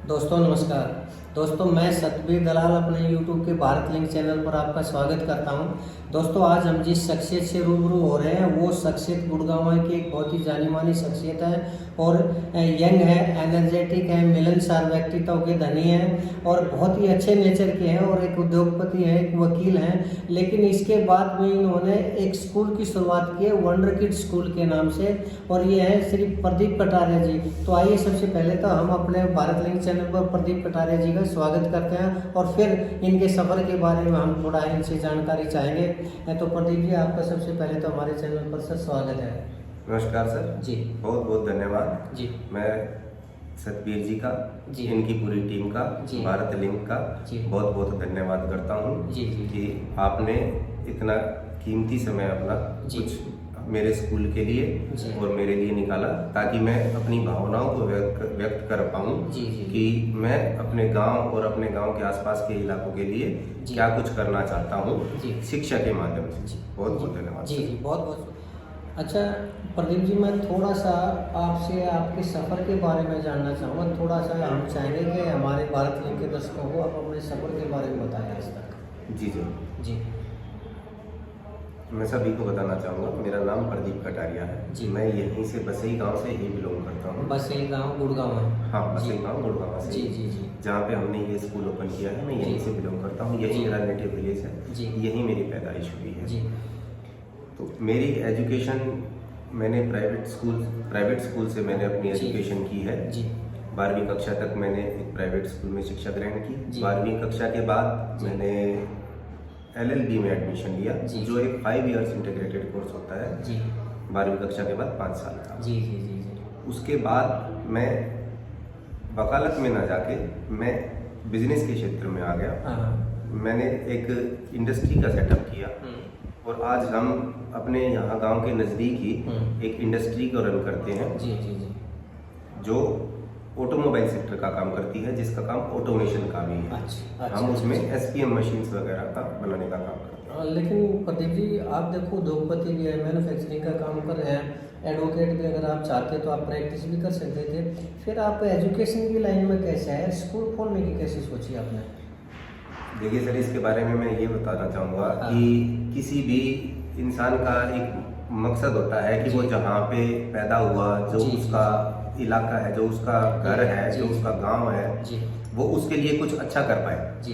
दोस्तों नमस्कार। दोस्तों मैं सतबीर दलाल अपने YouTube के भारत लिंक चैनल पर आपका स्वागत करता हूं। दोस्तों आज हम जिस शख्सियत से रूबरू हो रहे हैं वो शख्सियत गुड़गांव की एक बहुत ही जानी मानी शख्सियत है और यंग है, एनर्जेटिक है, मिलनसार व्यक्तित्व के धनी हैं और बहुत ही अच्छे नेचर के हैं और एक उद्योगपति हैं, एक वकील हैं। लेकिन इसके बाद में इन्होंने एक स्कूल की शुरुआत की है, वंडर किड स्कूल के नाम से, और ये है श्री प्रदीप कटारिया जी। तो आइए सबसे पहले तो हम अपने भारत लिंक चैनल पर प्रदीप कटारिया जी का स्वागत करते हैं और फिर इनके सफ़र के बारे में हम थोड़ा इनसे जानकारी चाहेंगे। तो प्रदीप जी आपका सबसे पहले तो हमारे चैनल पर सर स्वागत है। नमस्कार सर जी, बहुत बहुत धन्यवाद जी, मैं सतबीर जी का जी, इनकी पूरी टीम का जी, भारत लिंक का जी, बहुत बहुत धन्यवाद करता हूँ जी, जी, कि आपने इतना कीमती समय अपना जी, कुछ मेरे स्कूल के लिए जी, और मेरे लिए निकाला ताकि मैं अपनी भावनाओं को व्यक्त कर पाऊँ जी, जी, कि मैं अपने गांव और अपने गांव के आसपास के इलाकों के लिए जी, क्या कुछ करना चाहता हूँ जी, शिक्षा के माध्यम से। जी, बहुत बहुत धन्यवाद जी, सर। जी, बहुत बहुत। अच्छा प्रदीप जी, मैं थोड़ा सा आपसे आपके सफ़र के बारे में जानना चाहूँगा। थोड़ा सा हम चाहेंगे कि हमारे भारत लिंक के दर्शकों को आप अपने सफ़र के बारे में बताएं आज तक। जी जी जी, मैं सभी को बताना चाहूँगा मेरा नाम प्रदीप कटारिया है जी। मैं यहीं से बसई गांव से ही बिलोंग करता हूँ। बस एक गाँव गुड़गांव है। हाँ जी, बसई गांव गुड़गांव से जी, जी, जी, जहाँ पे हमने ये स्कूल ओपन किया है मैं यहीं जी। से बिलोंग करता हूँ। यही जी। मेरा नेटिव विलेज है, जी। यहीं मेरी पैदाइश हुई है। जी, तो मेरी एजुकेशन मैंने प्राइवेट स्कूल से मैंने अपनी जी। एजुकेशन की है। जी, 12वीं कक्षा तक मैंने एक प्राइवेट स्कूल में शिक्षा ग्रहण की। जी। 12वीं कक्षा के बाद जी। मैंने LLB में एडमिशन लिया जी। जो एक 5 इयर्स इंटीग्रेटेड कोर्स होता है। जी, 12वीं कक्षा के बाद 5 साल का। जी, जी, जी, जी, उसके बाद मैं वकालत में ना जाके मैं बिजनेस के क्षेत्र में आ गया। हाँ, मैंने एक इंडस्ट्री का सेटअप किया और आज हम अपने यहाँ गांव के नज़दीक ही एक इंडस्ट्री को रन करते हैं जी, जी, जी, जो ऑटोमोबाइल सेक्टर का काम करती है, जिसका काम ऑटोमेशन का भी है। अच्छा, हम अच्छा, उसमें अच्छा। SPM मशीन्स वगैरह का बनाने का काम करते हैं। लेकिन प्रदीप जी आप देखो उद्योगपति भी है, मैन्युफैक्चरिंग का काम कर रहे हैं, एडवोकेट भी अगर आप चाहते तो आप प्रैक्टिस भी कर सकते थे। फिर आप एजुकेशन की लाइन में कैसे आए, स्कूल खोलने की कैसे सोची आपने? देखिए सर इसके बारे में मैं ये बताना चाहूँगा हाँ। कि किसी भी इंसान का एक मकसद होता है कि वो जी। जहाँ पे पैदा हुआ, जो जी, जी, उसका इलाका है, जो उसका घर है, जी, जो जी। उसका गांव है, जी, वो उसके लिए कुछ अच्छा कर पाए। जी,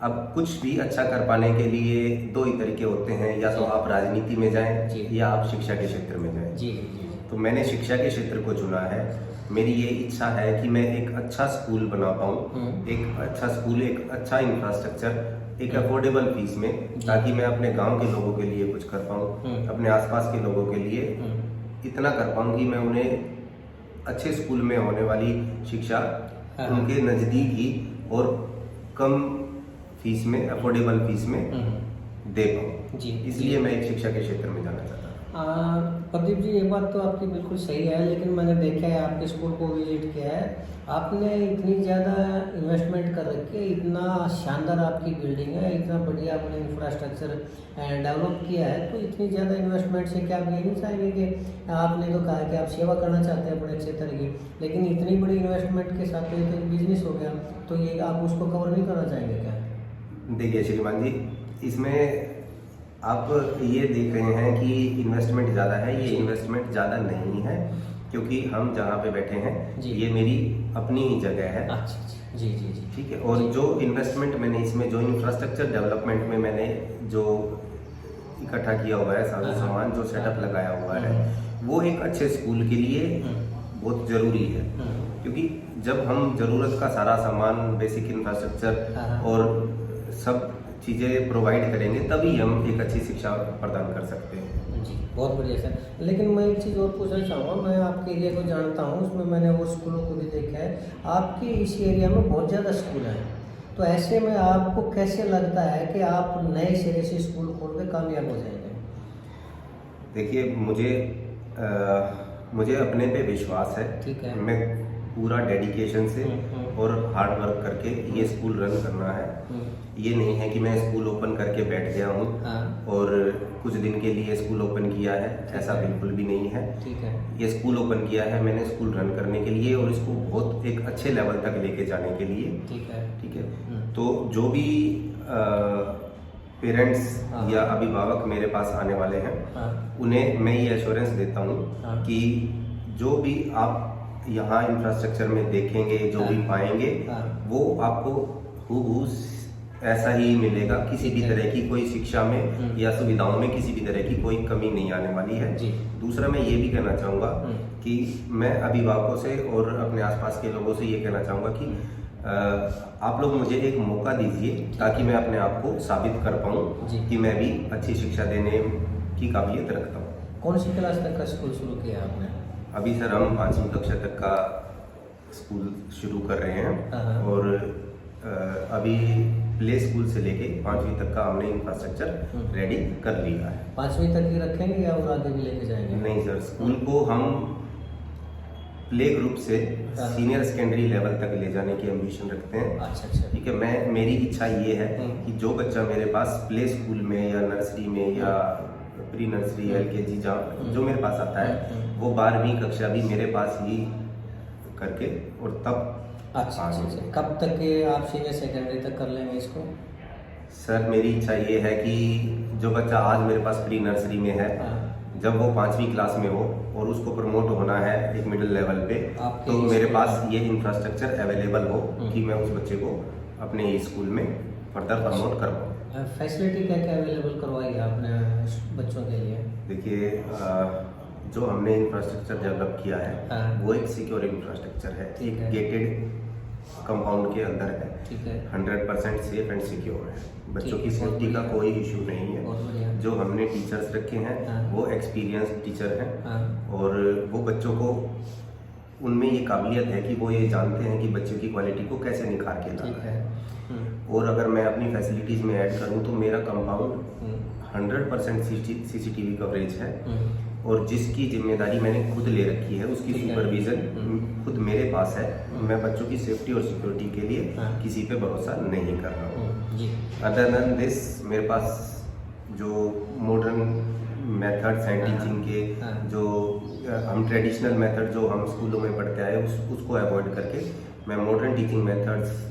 अब कुछ भी अच्छा कर पाने के लिए दो ही तरीके होते हैं, या तो जी। आप राजनीति में जाएं जी। या आप शिक्षा के क्षेत्र में जाएं। जी, जी, जी, तो मैंने शिक्षा के क्षेत्र को चुना है। मेरी ये इच्छा है कि मैं एक अच्छा स्कूल बना पाऊँ, एक अच्छा स्कूल, एक अच्छा इंफ्रास्ट्रक्चर, एक अफोर्डेबल फीस में, ताकि मैं अपने गांव के लोगों के लिए कुछ कर पाऊँ, अपने आसपास के लोगों के लिए इतना कर पाऊँ कि मैं उन्हें अच्छे स्कूल में होने वाली शिक्षा हाँ। उनके नज़दीक ही और कम फीस में, अफोर्डेबल फीस में दे पाऊँ। जी। इसलिए मैं एक शिक्षा के क्षेत्र में जाना चाहता हूँ। प्रदीप जी ये बात तो आपकी बिल्कुल सही है, लेकिन मैंने देखा है आपके स्कूल को विजिट किया है, आपने इतनी ज़्यादा इन्वेस्टमेंट कर रखी है, इतना शानदार आपकी बिल्डिंग है, इतना बढ़िया आपने इंफ्रास्ट्रक्चर डेवलप किया है, तो इतनी ज़्यादा इन्वेस्टमेंट से क्या आप ये नहीं चाहेंगे कि आपने तो कहा कि आप सेवा करना चाहते हैं बड़े क्षेत्र की, लेकिन इतनी बड़ी इन्वेस्टमेंट के साथ तो ये तो एक बिजनेस हो गया, तो ये आप उसको कवर नहीं करना चाहेंगे क्या? देखिए श्रीमान जी, इसमें आप ये देख रहे हैं कि इन्वेस्टमेंट ज़्यादा है, ये इन्वेस्टमेंट ज़्यादा नहीं है क्योंकि हम जहाँ पे बैठे हैं जी। ये मेरी अपनी ही जगह है। अच्छा, अच्छा, जी, जी, जी, ठीक है। और जी। जो इन्वेस्टमेंट मैंने इसमें, जो इंफ्रास्ट्रक्चर डेवलपमेंट में मैंने जो इकट्ठा किया हुआ है, सारा सामान जो सेटअप लगाया हुआ है, वो एक अच्छे स्कूल के लिए बहुत ज़रूरी है। क्योंकि जब हम ज़रूरत का सारा सामान, बेसिक इंफ्रास्ट्रक्चर और सब चीज़ें प्रोवाइड करेंगे तभी हम एक अच्छी शिक्षा प्रदान कर सकते हैं। जी, बहुत बढ़िया सर। लेकिन मैं एक चीज़ और पूछना चाहूँगा, मैं आपके एरिया को जानता हूँ, उसमें मैंने वो स्कूलों को भी देखा है, आपके इस एरिया में बहुत ज़्यादा स्कूल हैं, तो ऐसे में आपको कैसे लगता है कि आप नए सिरे से स्कूल खोल के कामयाब हो जाएंगे? देखिए मुझे अपने पे विश्वास है। ठीक है। मैं पूरा डेडिकेशन से और हार्ड वर्क करके ये स्कूल रन करना है। ये नहीं है कि मैं स्कूल ओपन करके बैठ गया हूँ और कुछ दिन के लिए स्कूल ओपन किया है, ऐसा बिल्कुल भी नहीं है। ठीक है। ये स्कूल ओपन किया है मैंने स्कूल रन करने के लिए और इसको बहुत एक अच्छे लेवल तक लेके जाने के लिए। ठीक है। ठीक है। तो जो भी पेरेंट्स या अभिभावक मेरे पास आने वाले हैं, उन्हें मैं ये एश्योरेंस देता हूँ कि जो भी आप यहाँ इंफ्रास्ट्रक्चर में देखेंगे, जो भी पाएंगे, वो आपको हूबहू ऐसा ही मिलेगा। किसी भी तरह की कोई शिक्षा में या सुविधाओं में किसी भी तरह की कोई कमी नहीं आने वाली है। दूसरा मैं ये भी कहना चाहूँगा कि मैं अभिभावकों से और अपने आसपास के लोगों से ये कहना चाहूँगा कि आप लोग मुझे एक मौका दीजिए ताकि मैं अपने आप को साबित कर पाऊँ कि मैं भी अच्छी शिक्षा देने की काबिलियत रखता हूँ। कौन सी क्लास तक का स्कूल शुरू किया आपने? अभी सर हम 5वीं कक्षा तक का स्कूल शुरू कर रहे हैं और अभी प्ले स्कूल से लेके 5वीं तक का हमने इंफ्रास्ट्रक्चर रेडी कर लिया है। 5वीं तक ही रखेंगे या और आगे भी लेके जाएंगे? नहीं सर, स्कूल को हम प्ले ग्रुप से सीनियर सेकेंडरी लेवल तक ले जाने की एम्बिशन रखते हैं। अच्छा। ठीक है। मेरी इच्छा ये है कि जो बच्चा मेरे पास प्ले स्कूल में या नर्सरी में या प्री नर्सरी LKG जो मेरे पास आता है, वो 12वीं कक्षा भी मेरे पास ही करके और तब अच्छा। कब तक के आप सीनियर सेकेंडरी तक कर लेंगे इसको? सर मेरी इच्छा ये है कि जो बच्चा आज मेरे पास प्री नर्सरी में है, जब वो 5वीं क्लास में हो और उसको प्रमोट होना है एक मिडिल लेवल पे, तो मेरे पास ये इंफ्रास्ट्रक्चर अवेलेबल हो कि मैं उस बच्चे को अपने ही स्कूल में फर्दर प्रमोट कर पाऊँ। फैसिलिटी क्या क्या अवेलेबल करवाई है आपने बच्चों के लिए? देखिए, जो हमने इंफ्रास्ट्रक्चर डेवलप किया है वो एक सिक्योर इंफ्रास्ट्रक्चर है, एक गेटेड कंपाउंड के अंदर है। ठीक है। 100% सेफ एंड सिक्योर है। बच्चों की सेफ्टी का कोई इशू नहीं है। जो हमने टीचर्स रखे हैं वो एक्सपीरियंस टीचर हैं और वो बच्चों को उनमें ये काबिलियत है कि वो ये जानते हैं कि बच्चों की क्वालिटी को कैसे निखार के लाना है। और अगर मैं अपनी फैसिलिटीज में ऐड करूं तो मेरा कंपाउंड 100% CCTV कवरेज है और जिसकी जिम्मेदारी मैंने खुद ले रखी है उसकी सुपरविजन खुद मेरे पास है। मैं बच्चों की सेफ्टी और सिक्योरिटी के लिए किसी पे भरोसा नहीं कर रहा हूँ। अदर देन दिस, मेरे पास जो मॉडर्न मेथड्स हैं टीचिंग के, जो हम ट्रेडिशनल मेथड जो हम स्कूलों में पढ़ते आए उसको अवॉइड करके मैं मॉडर्न टीचिंग मेथड्स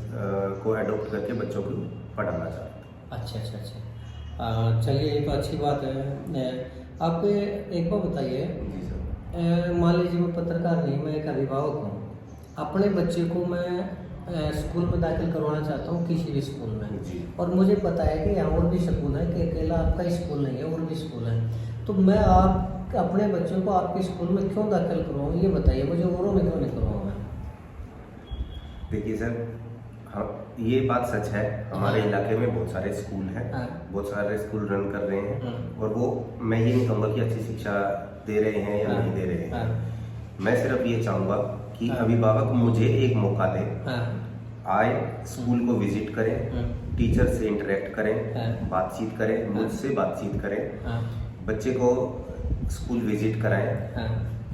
को अडॉप्ट करके बच्चों को पढ़ाना चाहता हूँ। अच्छा। चलिए, ये तो अच्छी बात है। आप एक बात बताइए, मान लीजिए मैं पत्रकार नहीं, मैं एक अभिभावक हूँ, अपने बच्चे को मैं स्कूल में दाखिल करवाना चाहता हूँ किसी भी स्कूल में, और मुझे पता है कि यहाँ और भी स्कूल है, कि अकेला आपका स्कूल नहीं है, और भी स्कूल है, तो मैं आप अपने बच्चों को आपके स्कूल में क्यों दाखिल करवाऊँ, ये बताइए मुझे, औरों में क्यों नहीं करवाऊँगा? देखिए सर, हाँ ये बात सच है, हमारे इलाके में बहुत सारे स्कूल हैं, बहुत सारे स्कूल रन कर रहे हैं और वो मैं ये नहीं कहूँगा कि अच्छी शिक्षा दे रहे हैं या नहीं दे रहे हैं। मैं सिर्फ ये चाहूँगा कि अभिभावक मुझे एक मौका दे, आए स्कूल को विजिट करें, टीचर से इंटरेक्ट करें, बातचीत करें, मुझसे बातचीत करें, बच्चे को स्कूल विजिट कराएं।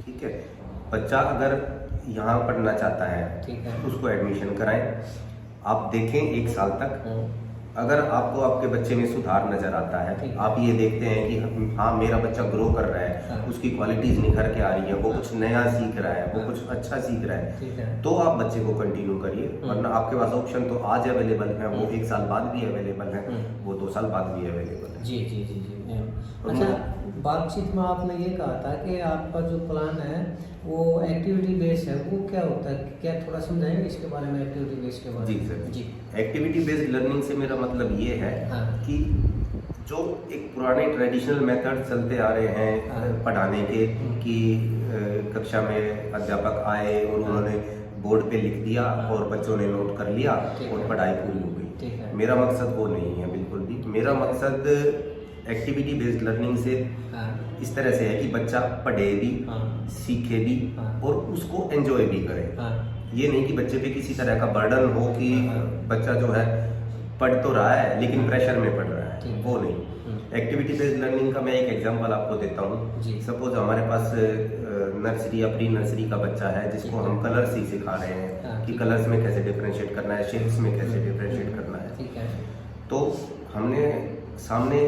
ठीक है। बच्चा अगर यहाँ पढ़ना चाहता है उसको एडमिशन कराएं। आप देखें 1 साल तक, अगर आपको आपके बच्चे में सुधार नजर आता है, आप ये देखते हैं कि हाँ मेरा बच्चा ग्रो कर रहा है, उसकी क्वालिटीज निखर के आ रही है, वो कुछ नया सीख रहा है, वो कुछ अच्छा सीख रहा है, तो आप बच्चे को कंटिन्यू करिए। वरना आपके पास ऑप्शन तो आज अवेलेबल है, वो 1 साल बाद भी अवेलेबल है, वो 2 साल बाद भी अवेलेबल है। जी जी जी जी। अच्छा, बातचीत में आपने ये कहा था कि आपका जो प्लान है वो एक्टिविटी बेस्ड है, वो क्या होता है, क्या थोड़ा समझाएंगे इसके बारे में, एक्टिविटी बेस्ड के बारे में? जी सर जी। एक्टिविटी बेस्ड लर्निंग से मेरा मतलब ये है कि जो एक पुराने ट्रेडिशनल मेथड चलते आ रहे हैं पढ़ाने के, कि कक्षा में अध्यापक आए और उन्होंने बोर्ड पे लिख दिया और बच्चों ने नोट कर लिया और पढ़ाई पूरी हो गई, मेरा मकसद वो नहीं है बिल्कुल भी। मेरा मकसद एक्टिविटी बेस्ड लर्निंग से इस तरह से है कि बच्चा पढ़े भी, सीखे भी और उसको एंजॉय भी करे। ये नहीं कि बच्चे पे किसी तरह का बर्डन हो कि बच्चा जो है पढ़ तो रहा है लेकिन प्रेशर में पढ़ रहा है, वो नहीं। एक्टिविटी बेस्ड लर्निंग का मैं एक एग्जांपल आपको देता हूँ। सपोज हमारे पास नर्सरी या प्री नर्सरी का बच्चा है जिसको हम कलर्स ही सिखा रहे हैं कि कलर्स में कैसे डिफरेंशिएट करना है, शेप्स में कैसे डिफरेंशिएट करना है। ठीक है। तो हमने सामने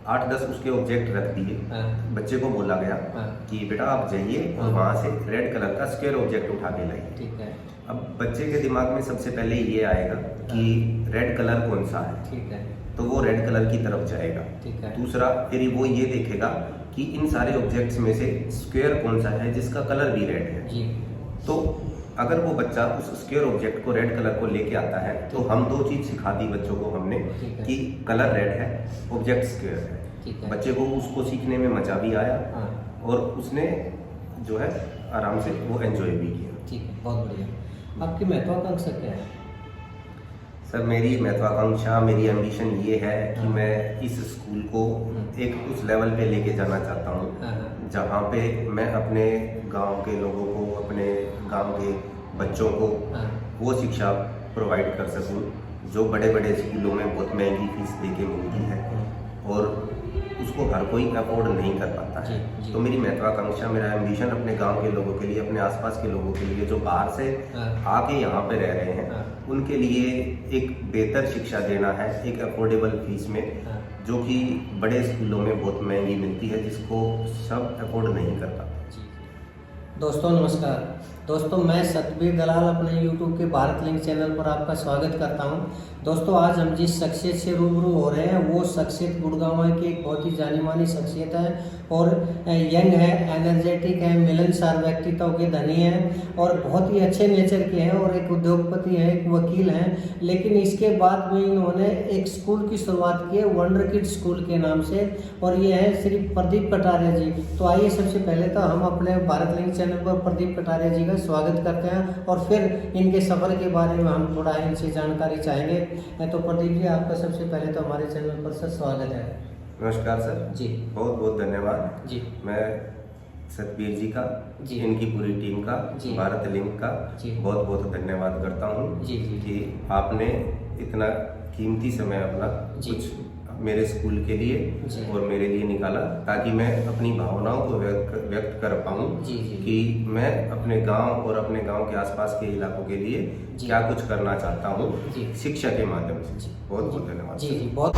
8-10 उसके ऑब्जेक्ट रख दिए, बच्चे को बोला गया कि बेटा आप जाइए और वहाँ से रेड कलर का स्क्वायर ऑब्जेक्ट उठा के लाइए। ठीक है। अब बच्चे के दिमाग में सबसे पहले ये आएगा कि रेड कलर कौन सा है। ठीक है। तो वो रेड कलर की तरफ जाएगा। ठीक है। दूसरा फिर वो ये देखेगा कि इन सारे ऑब्जेक्ट्स में से स्क्वायर कौन सा है जिसका कलर भी रेड है। जी। तो अगर वो बच्चा उस स्क्वायर ऑब्जेक्ट को रेड कलर को लेके आता है तो हम 2 चीज सिखा दी बच्चों को हमने कि कलर रेड है, ऑब्जेक्ट स्क्वायर है। बच्चे को उसको सीखने में मजा भी आया और उसने जो है आराम से वो एंजॉय भी किया। ठीक है, बहुत बढ़िया। आपकी महत्वाकांक्षा क्या है? सर मेरी महत्वाकांक्षा, मेरी एम्बिशन ये है कि मैं इस स्कूल को एक उस लेवल पे लेके जाना चाहता हूँ जहाँ पे मैं अपने गांव के लोगों को, अपने गांव के बच्चों को वो शिक्षा प्रोवाइड कर सकूँ जो बड़े बड़े स्कूलों में बहुत महंगी फीस दे के मिलती है और उसको हर कोई अफोर्ड नहीं कर पाता है। तो मेरी महत्वाकांक्षा, मेरा एम्बिशन अपने गांव के लोगों के लिए, अपने आसपास के लोगों के लिए जो बाहर से आके यहाँ पे रह रहे हैं उनके लिए एक बेहतर शिक्षा देना है, एक अफोर्डेबल फीस में, जो कि बड़े स्कूलों में बहुत महंगी मिलती है जिसको सब अफोर्ड नहीं कर पाते। दोस्तों नमस्कार। दोस्तों मैं सतबीर दलाल अपने YouTube के भारत लिंक चैनल पर आपका स्वागत करता हूं। दोस्तों आज हम जिस शख्सियत से रूबरू हो रहे हैं वो शख्सियत गुड़गांव की एक बहुत ही जानी मानी शख्सियत है और यंग है, एनर्जेटिक है, मिलनसार व्यक्तित्व के धनी हैं और बहुत ही अच्छे नेचर के हैं और एक उद्योगपति हैं, एक वकील हैं। लेकिन इसके बाद में इन्होंने एक स्कूल की शुरुआत की है, वंडर किड स्कूल के नाम से, और ये है श्री प्रदीप कटारिया जी। तो आइए सबसे पहले तो हम अपने भारत लिंक चैनल पर प्रदीप कटारिया जी का स्वागत करते हैं और फिर इनके सफ़र के बारे में हम थोड़ा इनसे जानकारी चाहेंगे। तो प्रदीप जी आपका सबसे पहले तो हमारे चैनल पर सर स्वागत है। नमस्कार सर जी, बहुत बहुत धन्यवाद जी। मैं सतबीर जी का जी, इनकी पूरी टीम का, भारत लिंक का बहुत बहुत धन्यवाद करता हूँ कि आपने इतना कीमती समय अपना कुछ मेरे स्कूल के लिए और मेरे लिए निकाला ताकि मैं अपनी भावनाओं को व्यक्त कर पाऊँ कि मैं अपने गांव और अपने गांव के आसपास के इलाकों के लिए क्या कुछ करना चाहता हूँ शिक्षा के माध्यम से। बहुत बहुत धन्यवाद। जी जी बहुत